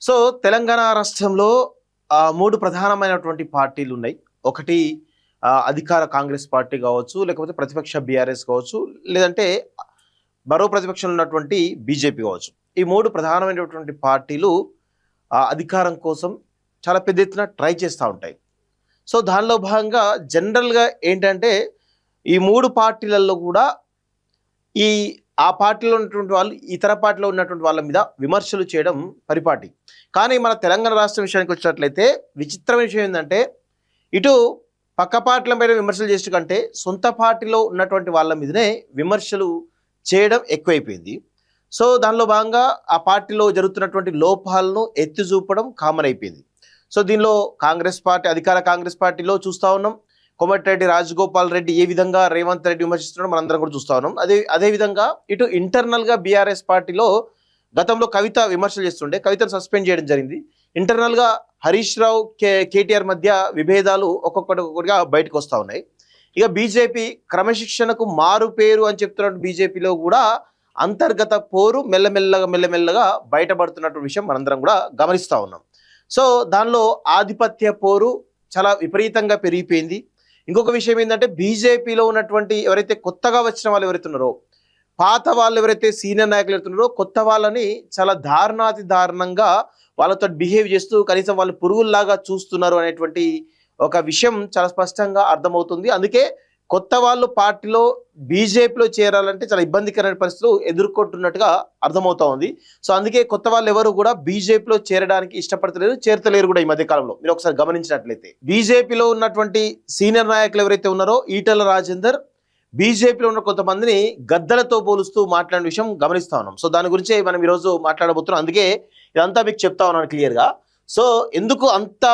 So Telangana రాష్ట్రంలో మూడు ప్రధానమైనటువంటి పార్టీలు ఉన్నాయి. ఒకటి అధికార కాంగ్రెస్ పార్టీ కావచ్చు, లేకపోతే ప్రతిపక్ష బీఆర్ఎస్ కావచ్చు, లేదంటే మరో ప్రతిపక్షంలో ఉన్నటువంటి బీజేపీ కావచ్చు. ఈ మూడు ప్రధానమైనటువంటి పార్టీలు అధికారం కోసం చాలా పెద్ద ఎత్తున ట్రై చేస్తూ ఉంటాయి. సో దానిలో భాగంగా జనరల్గా ఏంటంటే ఈ మూడు పార్టీలలో కూడా ఆ పార్టీలో ఉన్నటువంటి వాళ్ళు ఇతర పార్టీలో ఉన్నటువంటి వాళ్ళ మీద విమర్శలు చేయడం పరిపాటి. కానీ మన తెలంగాణ రాష్ట్రం విషయానికి వచ్చినట్లయితే విచిత్రమైన విషయం ఏంటంటే ఇటు పక్క పార్టీల మీద విమర్శలు చేసే కంటే సొంత పార్టీలో ఉన్నటువంటి వాళ్ళ మీదనే విమర్శలు చేయడం ఎక్కువైపోయింది. సో దానిలో భాగంగా ఆ పార్టీలో జరుగుతున్నటువంటి లోపాలను ఎత్తి చూపడం కామన్ అయిపోయింది. సో దీనిలో కాంగ్రెస్ పార్టీ, అధికార కాంగ్రెస్ పార్టీలో చూస్తూ ఉన్నాం కోమటిరెడ్డి రాజగోపాల్ రెడ్డి ఏ విధంగా రేవంత్ రెడ్డి విమర్శిస్తున్నాడో మనందరం కూడా చూస్తూ ఉన్నాం. అదేవిధంగా ఇటు ఇంటర్నల్గా బీఆర్ఎస్ పార్టీలో గతంలో కవిత విమర్శలు చేస్తుండే, కవితను సస్పెండ్ చేయడం జరిగింది. ఇంటర్నల్గా హరీష్ రావు కేటీఆర్ మధ్య విభేదాలు ఒక్కొక్కటిగా బయటకు వస్తూ ఉన్నాయి. ఇక బీజేపీ క్రమశిక్షణకు మారు పేరు అని చెప్తున్న బీజేపీలో కూడా అంతర్గత పోరు మెల్లమెల్లగా బయటపడుతున్నటువంటి విషయం మనందరం కూడా గమనిస్తూ ఉన్నాం. సో దానిలో ఆధిపత్య పోరు చాలా విపరీతంగా పెరిగిపోయింది. ఇంకొక విషయం ఏంటంటే బీజేపీలో ఉన్నటువంటి ఎవరైతే కొత్తగా వచ్చిన వాళ్ళు ఎవరైతే ఉన్నారో, పాత వాళ్ళు ఎవరైతే సీనియర్ నాయకులు ఎవరుతున్నారో, కొత్త వాళ్ళని చాలా దారుణాతి దారుణంగా వాళ్ళతో బిహేవ్ చేస్తూ కనీసం వాళ్ళు పురుగుల్లాగా చూస్తున్నారు అనేటువంటి ఒక విషయం చాలా స్పష్టంగా అర్థమవుతుంది. అందుకే కొత్త వాళ్ళు పార్టీలో బీజేపీలో చేరాలంటే చాలా ఇబ్బందికరమైన పరిస్థితులు ఎదుర్కొంటున్నట్టుగా అర్థమవుతా ఉంది. సో అందుకే కొత్త వాళ్ళు ఎవరు కూడా బీజేపీలో చేరడానికి ఇష్టపడతలేరు, చేరతలేరు కూడా. ఈ మధ్య కాలంలో మీరు ఒకసారి గమనించినట్లయితే బీజేపీలో ఉన్నటువంటి సీనియర్ నాయకులు ఎవరైతే ఉన్నారో ఈటల రాజేందర్ బీజేపీలో ఉన్న కొంతమందిని గద్దలతో పోలుస్తూ మాట్లాడిన విషయం గమనిస్తా ఉన్నాం. సో దాని గురించే మనం ఈరోజు మాట్లాడబోతున్నాం. అందుకే ఇదంతా మీకు చెప్తా ఉన్నాను క్లియర్గా. సో ఎందుకు అంత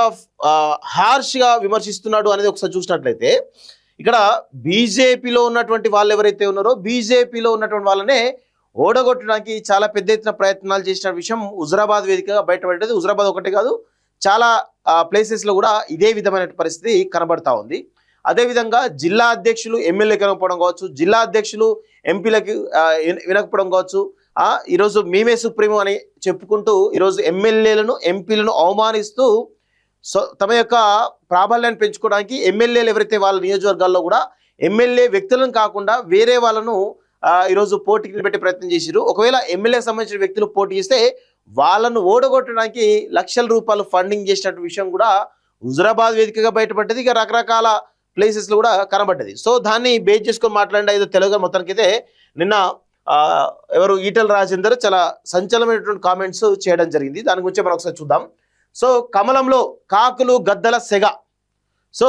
హార్ష్గా విమర్శిస్తున్నాడు అనేది ఒకసారి చూసినట్లయితే ఇక్కడ బీజేపీలో ఉన్నటువంటి వాళ్ళు ఎవరైతే ఉన్నారో బీజేపీలో ఉన్నటువంటి వాళ్ళనే ఓడగొట్టడానికి చాలా పెద్ద ఎత్తున ప్రయత్నాలు చేసిన విషయం హుజరాబాద్ వేదికగా బయటపడ్డది. హుజరాబాద్ ఒకటి కాదు, చాలా ప్లేసెస్లో కూడా ఇదే విధమైన పరిస్థితి కనబడతా ఉంది. అదేవిధంగా జిల్లా అధ్యక్షులు ఎమ్మెల్యేకి వినకపోవడం కావచ్చు, జిల్లా అధ్యక్షులు ఎంపీలకి వినకపోవడం కావచ్చు. ఈరోజు మేమే సుప్రీమో అని చెప్పుకుంటూ ఈరోజు ఎమ్మెల్యేలను ఎంపీలను అవమానిస్తూ తమ యొక్క ప్రాబల్యాన్ని పెంచుకోవడానికి ఎమ్మెల్యేలు ఎవరైతే వాళ్ళ నియోజకవర్గాల్లో కూడా ఎమ్మెల్యే వ్యక్తులను కాకుండా వేరే వాళ్ళను ఈరోజు పోటీకి పెట్టే ప్రయత్నం చేశారు. ఒకవేళ ఎమ్మెల్యేకి సంబంధించిన వ్యక్తులు పోటీ చేస్తే వాళ్ళను ఓడగొట్టడానికి లక్షల రూపాయలు ఫండింగ్ చేసినట్టు విషయం కూడా హుజరాబాద్ వేదికగా బయటపడ్డది. ఇక రకరకాల ప్లేసెస్లో కూడా కనబడ్డది. సో దాన్ని బేస్ చేసుకొని మాట్లాడిన ఏదో తెలుగుగా మొత్తానికైతే నిన్న ఎవరు ఈటల రాజేందర్ చాలా సంచలనమైనటువంటి కామెంట్స్ చేయడం జరిగింది. దాని గురించి మనం ఒకసారి చూద్దాం. సో కమలంలో కాకులు గద్దల సెగ. సో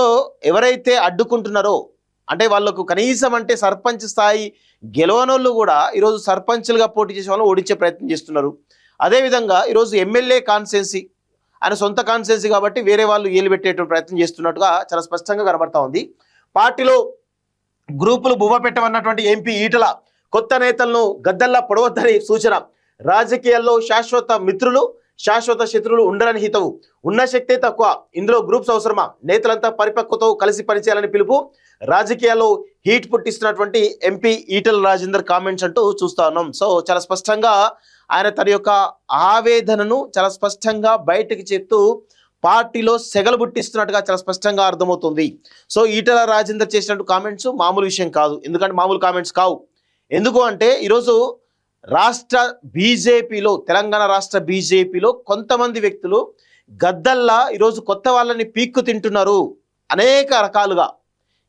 ఎవరైతే అడ్డుకుంటున్నారో అంటే వాళ్ళకు కనీసం అంటే సర్పంచ్ స్థాయి గెలవనోళ్ళు కూడా ఈరోజు సర్పంచ్లుగా పోటీ చేసే వాళ్ళని ఓడించే ప్రయత్నం చేస్తున్నారు. అదేవిధంగా ఈరోజు ఎమ్మెల్యే కాన్స్టిట్యున్సీ ఆయన సొంత కాన్స్టిట్యున్సీ కాబట్టి వేరే వాళ్ళు ఏలు పెట్టేటువంటి ప్రయత్నం చేస్తున్నట్టుగా చాలా స్పష్టంగా కనబడతా ఉంది. పార్టీలో గ్రూపులు బువ్వ పెట్టమన్నటువంటి ఎంపీ ఈటల కొత్త నేతలను గద్దల్లా పొడవద్దని సూచన. రాజకీయాల్లో శాశ్వత మిత్రులు శాశ్వత శత్రువులు ఉండరని హితవు. ఉన్న శక్తే తక్కువ, ఇందులో గ్రూప్స్ అవసరమా? నేతలంతా పరిపక్వతో కలిసి పనిచేయాలని పిలుపు. రాజకీయాల్లో హీట్ పుట్టిస్తున్నటువంటి ఎంపీ ఈటల రాజేందర్ కామెంట్స్ అంటూ చూస్తా ఉన్నాం. సో చాలా స్పష్టంగా ఆయన తన యొక్క ఆవేదనను చాలా స్పష్టంగా బయటకు చెప్తూ పార్టీలో సెగలు పుట్టిస్తున్నట్టుగా చాలా స్పష్టంగా అర్థమవుతుంది. సో ఈటల రాజేందర్ చేసినట్టు కామెంట్స్ మామూలు విషయం కాదు, ఎందుకంటే మామూలు కామెంట్స్ కావు. ఎందుకు అంటే ఈరోజు రాష్ట్ర బీజేపీలో, తెలంగాణ రాష్ట్ర బీజేపీలో కొంతమంది వ్యక్తులు గద్దల్లా ఈరోజు కొత్త వాళ్ళని పీక్కు తింటున్నారు అనేక రకాలుగా.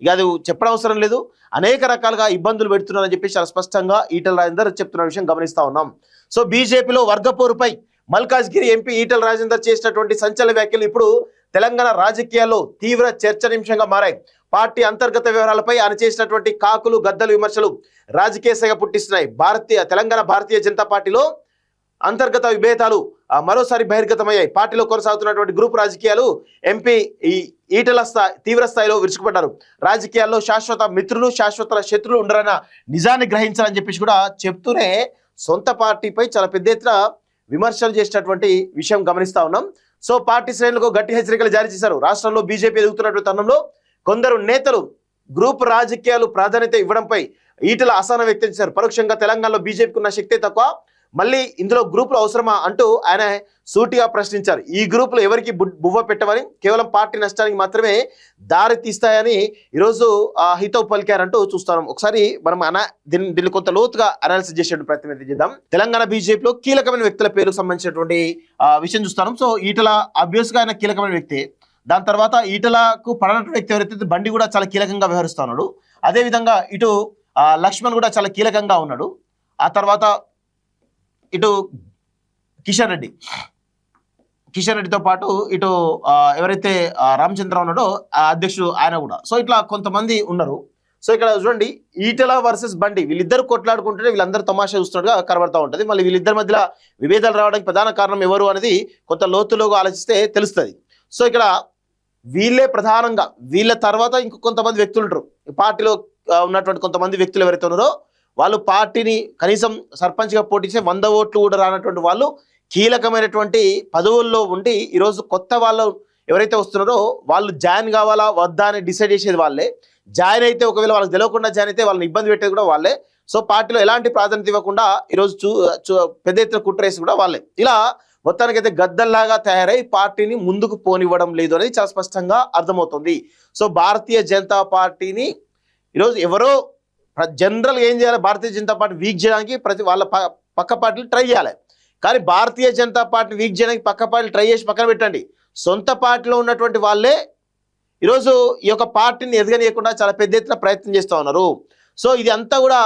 ఇక అది చెప్పడం అవసరం లేదు, అనేక రకాలుగా ఇబ్బందులు పెడుతున్నారని చెప్పి చాలా స్పష్టంగా ఈటల రాజేందర్ చెప్తున్న విషయం గమనిస్తూ ఉన్నాం. సో బీజేపీలో వర్గపోరుపై మల్కాజ్గిరి ఎంపీ ఈటల రాజేందర్ చేసినటువంటి సంచలన వ్యాఖ్యలు ఇప్పుడు తెలంగాణ రాజకీయాల్లో తీవ్ర చర్చనీయాంశంగా మారాయి. పార్టీ అంతర్గత వ్యవహారాలపై ఆయన చేసినటువంటి కాకులు గద్దలు విమర్శలు రాజకీయ సెగ పుట్టిస్తున్నాయి. తెలంగాణ భారతీయ జనతా పార్టీలో అంతర్గత విభేదాలు మరోసారి బహిర్గతమయ్యాయి. పార్టీలో కొనసాగుతున్నటువంటి గ్రూప్ రాజకీయాలు ఎంపీ ఈటల తీవ్ర స్థాయిలో విరుచుకుపడ్డారు. రాజకీయాల్లో శాశ్వత మిత్రులు శాశ్వత శత్రువులు ఉండరన్న నిజాన్ని గ్రహించాలని చెప్పేసి కూడా చెప్తూనే సొంత పార్టీపై చాలా పెద్ద ఎత్తున విమర్శలు చేసినటువంటి విషయం గమనిస్తా ఉన్నాం. సో పార్టీ శ్రేణులకు గట్టి హెచ్చరికలు జారీ చేశారు. రాష్ట్రంలో బీజేపీ ఎదుగుతున్నటువంటి తరుణంలో కొందరు నేతలు గ్రూప్ రాజకీయాలు ప్రాధాన్యత ఇవ్వడంపై ఈటల అసహనం వ్యక్తం చేశారు. పరోక్షంగా తెలంగాణలో బీజేపీకి ఉన్న శక్తే తక్కువ, మళ్ళీ ఇందులో గ్రూపులు అవసరమా అంటూ ఆయన సూటిగా ప్రశ్నించారు. ఈ గ్రూపులు ఎవరికి బువ్వ పెట్టవని, కేవలం పార్టీ నష్టానికి మాత్రమే దారి తీస్తాయని ఈరోజు హితవు పలికారంటూ చూస్తాం. ఒకసారి మనం దీన్ని కొంత లోతుగా అనాలిసిస్ చేసే ప్రయత్నం చేద్దాం. తెలంగాణ బీజేపీలో కీలకమైన వ్యక్తుల పేరుకు సంబంధించినటువంటి విషయం చూస్తాం. సో ఈటల అబ్వియస్ గా ఆయన కీలకమైన వ్యక్తి. దాని తర్వాత ఈటలకు పడనటువంటి వ్యక్తి ఎవరైతే బండి కూడా చాలా కీలకంగా వ్యవహరిస్తా ఉన్నాడు. అదేవిధంగా ఇటు లక్ష్మణ్ కూడా చాలా కీలకంగా ఉన్నాడు. ఆ తర్వాత ఇటు కిషన్ రెడ్డితో పాటు ఇటు ఎవరైతే రామచంద్రరావు ఉన్నాడో ఆ అధ్యక్షుడు ఆయన కూడా. సో ఇట్లా కొంతమంది ఉన్నారు. సో ఇక్కడ చూడండి, ఈటల వర్సెస్ బండి వీళ్ళిద్దరు కొట్లాడుకుంటుంటే వీళ్ళందరూ తమాషా చూస్తున్నట్టుగా కనబడతా ఉంటుంది. మళ్ళీ వీళ్ళిద్దరి మధ్యలో విభేదాలు రావడానికి ప్రధాన కారణం ఎవరు అనేది కొంత లోతులోగా ఆలోచిస్తే తెలుస్తుంది. సో ఇక్కడ వీళ్ళే ప్రధానంగా, వీళ్ళ తర్వాత ఇంకో కొంతమంది వ్యక్తులు ఉంటారు. పార్టీలో ఉన్నటువంటి కొంతమంది వ్యక్తులు ఎవరైతే ఉన్నారో వాళ్ళు పార్టీని కనీసం సర్పంచ్గా పోటీచే 100 ఓట్లు కూడా రానటువంటి వాళ్ళు కీలకమైనటువంటి పదవుల్లో ఉండి ఈరోజు కొత్త వాళ్ళు ఎవరైతే వస్తున్నారో వాళ్ళు జాయిన్ కావాలా వద్దా అని డిసైడ్ చేసేది వాళ్ళే. జాయిన్ అయితే ఒకవేళ వాళ్ళకి తెలియకుండా జాయిన్ అయితే వాళ్ళని ఇబ్బంది పెట్టేది కూడా వాళ్ళే. సో పార్టీలో ఎలాంటి ప్రాధాన్యత ఇవ్వకుండా ఈరోజు పెద్ద ఎత్తున కుట్రేసి కూడా వాళ్ళే. ఇలా మొత్తానికైతే గద్దల్లాగా తయారై పార్టీని ముందుకు పోనివ్వడం లేదు అనేది చాలా స్పష్టంగా అర్థమవుతుంది. సో భారతీయ జనతా పార్టీని ఈరోజు ఎవరో జనరల్ ఏం చేయాలి, భారతీయ జనతా పార్టీ వీక్ చేయడానికి వాళ్ళ పక్క పార్టీలు ట్రై చేయాలి. కానీ భారతీయ జనతా పార్టీ వీక్ చేయడానికి పక్క పార్టీలు ట్రై చేసి పక్కన పెట్టండి. సొంత పార్టీలో ఉన్నటువంటి వాళ్ళే ఈరోజు ఈ యొక్క పార్టీని ఎదగనీయకుండా చాలా పెద్ద ఎత్తున ప్రయత్నం చేస్తూ ఉన్నారు. సో ఇది అంతా కూడా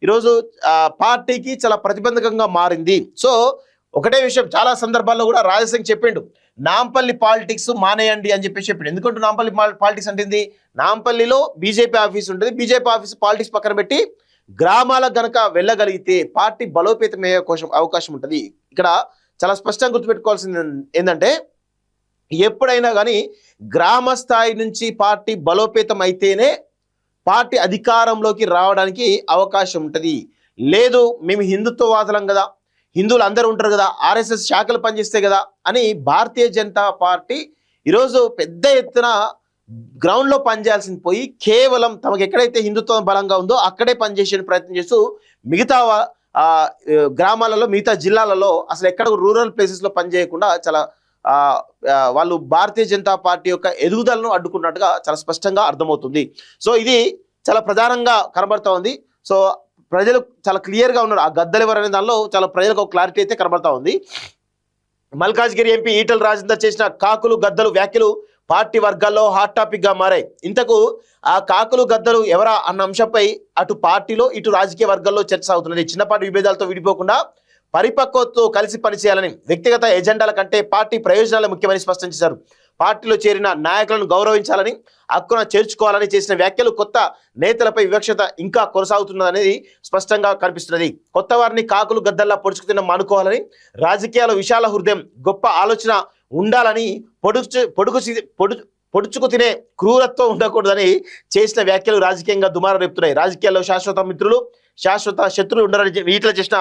ఈరోజు పార్టీకి చాలా ప్రతిబంధకంగా మారింది. సో ఒకటే విషయం, చాలా సందర్భాల్లో కూడా రాజసింగ్ చెప్పిండు, నాంపల్లి పాలిటిక్స్ మానేయండి అని చెప్పేసి చెప్పిండు. ఎందుకంటే నాంపల్లి పాలిటిక్స్ అంటే నాంపల్లిలో బీజేపీ ఆఫీస్ ఉంటుంది. బీజేపీ ఆఫీస్ పాలిటిక్స్ పక్కన పెట్టి గ్రామాలకు గనక వెళ్ళగలిగితే పార్టీ బలోపేతమయ్యే అవకాశం ఉంటుంది. ఇక్కడ చాలా స్పష్టంగా గుర్తుపెట్టుకోవాల్సింది ఏంటంటే, ఎప్పుడైనా కానీ గ్రామ స్థాయి నుంచి పార్టీ బలోపేతం అయితేనే పార్టీ అధికారంలోకి రావడానికి అవకాశం ఉంటుంది. లేదు మేము హిందుత్వవాదులం కదా, హిందువులు అందరూ ఉంటారు కదా, ఆర్ఎస్ఎస్ శాఖలు పనిచేస్తాయి కదా అని భారతీయ జనతా పార్టీ ఈరోజు పెద్ద ఎత్తున గ్రౌండ్లో పనిచేయాల్సింది పోయి కేవలం తమకు ఎక్కడైతే హిందుత్వం బలంగా ఉందో అక్కడే పనిచేసే ప్రయత్నం చేస్తూ మిగతా గ్రామాలలో, మిగతా జిల్లాలలో అసలు ఎక్కడ రూరల్ ప్లేసెస్లో పనిచేయకుండా చాలా వాళ్ళు భారతీయ జనతా పార్టీ యొక్క ఎదుగుదలను అడ్డుకున్నట్టుగా చాలా స్పష్టంగా అర్థమవుతుంది. సో ఇది చాలా ప్రధానంగా కనబడతా ఉంది. సో ప్రజలు చాలా క్లియర్గా ఉన్నారు. ఆ గద్దలు ఎవరు అనే దానిలో చాలా ప్రజలకు ఒక క్లారిటీ అయితే కనబడతా ఉంది. మల్కాజ్గిరి ఎంపీ ఈటల రాజేందర్ చేసిన కాకులు గద్దలు వ్యాఖ్యలు పార్టీ వర్గాల్లో హాట్ టాపిక్ గా మారాయి. ఇంతకు ఆ కాకులు గద్దలు ఎవరా అన్న అంశంపై అటు పార్టీలో ఇటు రాజకీయ వర్గాల్లో చర్చ సాగుతున్నది. చిన్నపాటి విభేదాలతో విడిపోకుండా పరిపక్వతతో కలిసి పనిచేయాలని, వ్యక్తిగత ఎజెండాల కంటే పార్టీ ప్రయోజనాలు ముఖ్యమని స్పష్టం చేశారు. పార్టీలో చేరిన నాయకులను గౌరవించాలని, హక్కున చేర్చుకోవాలని చేసిన వ్యాఖ్యలు కొత్త నేతలపై వివక్షత ఇంకా కొనసాగుతున్నదనేది స్పష్టంగా కనిపిస్తున్నది. కొత్త వారిని కాకులు గద్దల్లా పొడుచుకు మానుకోవాలని, రాజకీయాల విశాల హృదయం, గొప్ప ఆలోచన ఉండాలని, పొడుచుకు తినే క్రూరత్వం ఉండకూడదని చేసిన వ్యాఖ్యలు రాజకీయంగా దుమారం రేపుతున్నాయి. రాజకీయాల్లో శాశ్వత మిత్రులు, శాశ్వత శత్రులు ఉండరని ఈటల చేసిన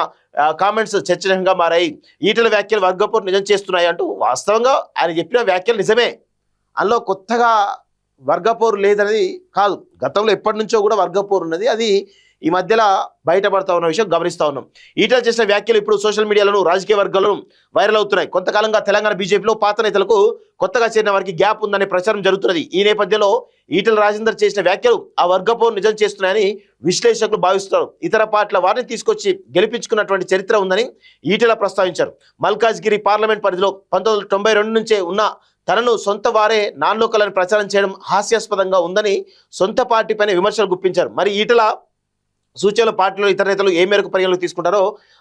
కామెంట్స్ చర్చనీయంగా మారాయి. ఈటల వ్యాఖ్యలు వర్గపోరు నిజం చేస్తున్నాయి అంటూ వాస్తవంగా ఆయన చెప్పిన వ్యాఖ్యలు నిజమే, అందులో కొత్తగా వర్గపోరు లేదనేది కాదు. గతంలో ఎప్పటి నుంచో కూడా వర్గపోరు ఉన్నది, అది ఈ మధ్యలో బయటపడతా ఉన్న విషయం గమనిస్తూ ఉన్నాం. ఈటల చేసిన వ్యాఖ్యలు ఇప్పుడు సోషల్ మీడియాలను, రాజకీయ వర్గాలను వైరల్ అవుతున్నాయి. కొంతకాలంగా తెలంగాణ బీజేపీలో పాత నేతలకు కొత్తగా చేరిన వారికి గ్యాప్ ఉందనే ప్రచారం జరుగుతున్నది. ఈ నేపథ్యంలో ఈటల రాజేందర్ చేసిన వ్యాఖ్యలు ఆ వర్గపోరు నిజం చేస్తున్నాయని విశ్లేషకులు భావిస్తున్నారు. ఇతర పార్టీల వారిని తీసుకొచ్చి గెలిపించుకున్నటువంటి చరిత్ర ఉందని ఈటల ప్రస్తావించారు. మల్కాజ్గిరి పార్లమెంట్ పరిధిలో 1992 నుంచే ఉన్న తనను సొంత వారే నాన్ లోకల్ అని ప్రచారం చేయడం హాస్యాస్పదంగా ఉందని సొంత పార్టీపైన విమర్శలు గుప్పించారు. మరి ఈటల సూచనలు పార్టీలో ఇతర నేతలు ఏ మేరకు పరిగణలోకి తీసుకుంటారో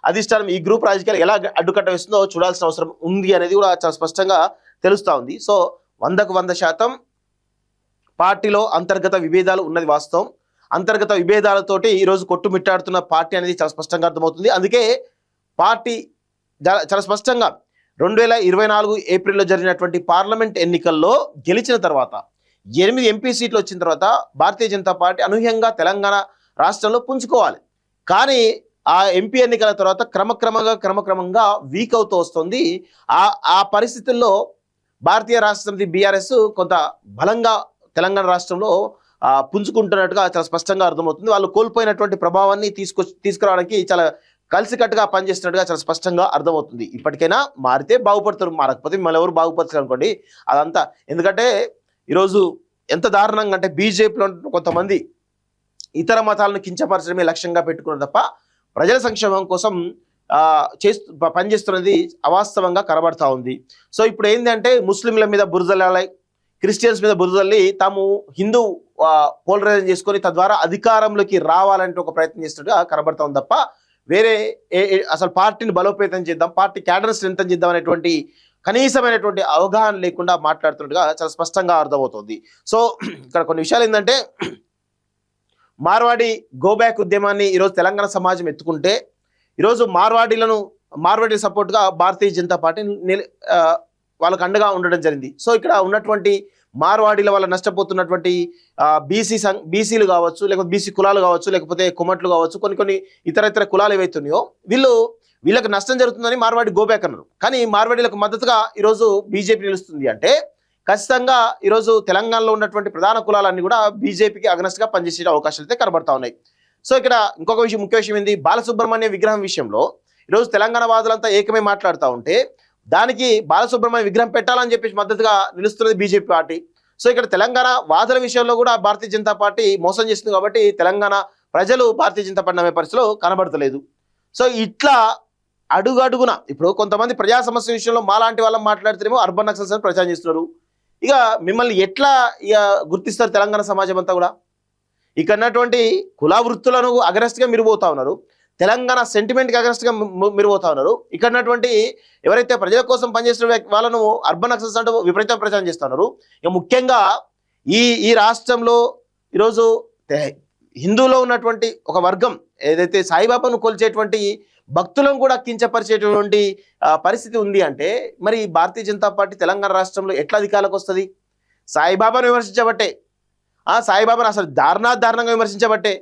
అధిష్టానం ఈ గ్రూప్ రాజకీయాలు ఎలా అడ్డుకట్ట వేస్తుందో చూడాల్సిన అవసరం ఉంది అనేది కూడా చాలా స్పష్టంగా తెలుస్తూ ఉంది. సో 100కు 100% పార్టీలో అంతర్గత విభేదాలు ఉన్నది వాస్తవం. అంతర్గత విభేదాలతోటి ఈరోజు కొట్టుమిట్టాడుతున్న పార్టీ అనేది చాలా స్పష్టంగా అర్థమవుతుంది. అందుకే పార్టీ చాలా స్పష్టంగా 2024 ఏప్రిల్లో జరిగినటువంటి పార్లమెంట్ ఎన్నికల్లో గెలిచిన తర్వాత 8 ఎంపీ సీట్లు వచ్చిన తర్వాత భారతీయ జనతా పార్టీ అనూహ్యంగా తెలంగాణ రాష్ట్రంలో పుంజుకోవాలి. కానీ ఆ ఎంపీ ఎన్నికల తర్వాత క్రమక్రమంగా వీక్ అవుతూ వస్తుంది. ఆ పరిస్థితుల్లో భారతీయ రాష్ట్ర సమితి బీఆర్ఎస్ కొంత బలంగా తెలంగాణ రాష్ట్రంలో పుంజుకుంటున్నట్టుగా చాలా స్పష్టంగా అర్థమవుతుంది. వాళ్ళు కోల్పోయినటువంటి ప్రభావాన్ని తీసుకురావడానికి చాలా కలిసికట్టుగా పనిచేస్తున్నట్టుగా చాలా స్పష్టంగా అర్థమవుతుంది. ఇప్పటికైనా మారితే బాగుపడతారు, మారకపోతే మిమ్మల్ని ఎవరు బాగుపడతారు అనుకోండి అదంతా. ఎందుకంటే ఈరోజు ఎంత దారుణంగా అంటే బీజేపీలో కొంతమంది ఇతర మతాలను కించపరచడమే లక్ష్యంగా పెట్టుకున్నారు తప్ప ప్రజల సంక్షేమం కోసం పనిచేస్తున్నది అవాస్తవంగా కనబడతా ఉంది. సో ఇప్పుడు ఏంటంటే ముస్లింల మీద బురదలాలి, క్రిస్టియన్స్ మీద బురదల్లి తాము హిందూ పోలరైజేషన్ చేసుకొని తద్వారా అధికారంలోకి రావాలంటే ఒక ప్రయత్నం చేస్తున్నట్టుగా కనబడతా ఉంది తప్ప వేరే అసలు పార్టీని బలోపేతం చేద్దాం, పార్టీ క్యాడర్ స్ట్రెంథన్ చేద్దాం అనేటువంటి కనీసమైనటువంటి అవగాహన లేకుండా మాట్లాడుతున్నట్టుగా చాలా స్పష్టంగా అర్థమవుతుంది. సో ఇక్కడ కొన్ని విషయాలు ఏంటంటే మార్వాడి గోబ్యాక్ ఉద్యమాన్ని ఈరోజు తెలంగాణ సమాజం ఎత్తుకుంటే ఈరోజు మార్వాడి సపోర్ట్గా భారతీయ జనతా పార్టీ వాళ్ళకు అండగా ఉండడం జరిగింది. సో ఇక్కడ ఉన్నటువంటి మార్వాడీల వల్ల నష్టపోతున్నటువంటి బీసీలు కావచ్చు, లేకపోతే బీసీ కులాలు కావచ్చు, లేకపోతే కుమట్లు కావచ్చు, కొన్ని ఇతర కులాలు ఏవైతున్నాయో వీళ్ళకి నష్టం జరుగుతుందని మార్వాడి గోబ్యాక్ అన్నారు. కానీ మార్వాడీలకు మద్దతుగా ఈరోజు బీజేపీ నిలుస్తుంది అంటే ఖచ్చితంగా ఈరోజు తెలంగాణలో ఉన్నటువంటి ప్రధాన కులాలన్నీ కూడా బీజేపీకి అగనెస్ట్గా పనిచేసే అవకాశాలు అయితే కనబడతా ఉన్నాయి. సో ఇక్కడ ఇంకొక ముఖ్య విషయం ఏంది, బాలసుబ్రహ్మణ్య విగ్రహం విషయంలో ఈరోజు తెలంగాణ వాదులంతా ఏకమే మాట్లాడుతూ ఉంటే దానికి బాలసుబ్రహ్మణ్య విగ్రహం పెట్టాలని చెప్పేసి మద్దతుగా నిలుస్తున్నది బీజేపీ పార్టీ. సో ఇక్కడ తెలంగాణ వాదుల విషయంలో కూడా భారతీయ జనతా పార్టీ మోసం చేస్తుంది కాబట్టి తెలంగాణ ప్రజలు భారతీయ జనతా పార్టీ నమ్మే పరిస్థితిలో కనబడతలేదు. సో ఇట్లా అడుగడుగున ఇప్పుడు కొంతమంది ప్రజా సమస్య విషయంలో మాలాంటి వాళ్ళని మాట్లాడితేనేమో అర్బన్ నక్సల్స్ అని ప్రచారం చేస్తున్నారు. ఇక మిమ్మల్ని ఎట్లా గుర్తిస్తారు తెలంగాణ సమాజం అంతా కూడా? ఇక్కడ ఉన్నటువంటి కుల వృత్తులను అగరెస్ట్గా మీరు పోతా ఉన్నారు, తెలంగాణ సెంటిమెంట్కి అగరెస్ట్గా మీరు పోతా ఉన్నారు. ఇక్కడ ఉన్నటువంటి ఎవరైతే ప్రజల కోసం పనిచేస్తున్న వాళ్ళను అర్బన్ నక్సల్స్ అంటూ విపరీతంగా ప్రచారం చేస్తున్నారు. ఇక ముఖ్యంగా ఈ రాష్ట్రంలో ఈరోజు హిందూలో ఉన్నటువంటి ఒక వర్గం ఏదైతే సాయిబాబాను కొలిచేటువంటి భక్తులను కూడా కించపరిచేటువంటి పరిస్థితి ఉంది అంటే మరి భారతీయ జనతా పార్టీ తెలంగాణ రాష్ట్రంలో ఎట్లా అధికారులకు వస్తుంది? సాయిబాబాను విమర్శించబట్టే, సాయిబాబాను అసలు దారుణంగా విమర్శించబట్టే,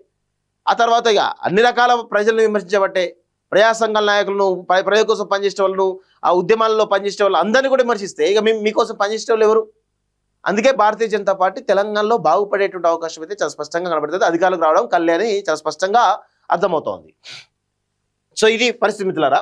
ఆ తర్వాత ఇక అన్ని రకాల ప్రజలను విమర్శించబట్టే, ప్రజా సంఘాల నాయకులను, ప్రజల కోసం పనిచేసే వాళ్ళను, ఆ ఉద్యమాలలో పనిచేసే వాళ్ళు అందరినీ కూడా విమర్శిస్తే ఇక మీకోసం పనిచేసే వాళ్ళు ఎవరు? అందుకే భారతీయ జనతా పార్టీ తెలంగాణలో బాగుపడేటువంటి అవకాశం అయితే చాలా స్పష్టంగా కనబడుతుంది. అధికారులకు రావడం కళ్యాణి చాలా స్పష్టంగా అర్థమవుతోంది. సో ఇది పరిస్థితి మిత్రులారా.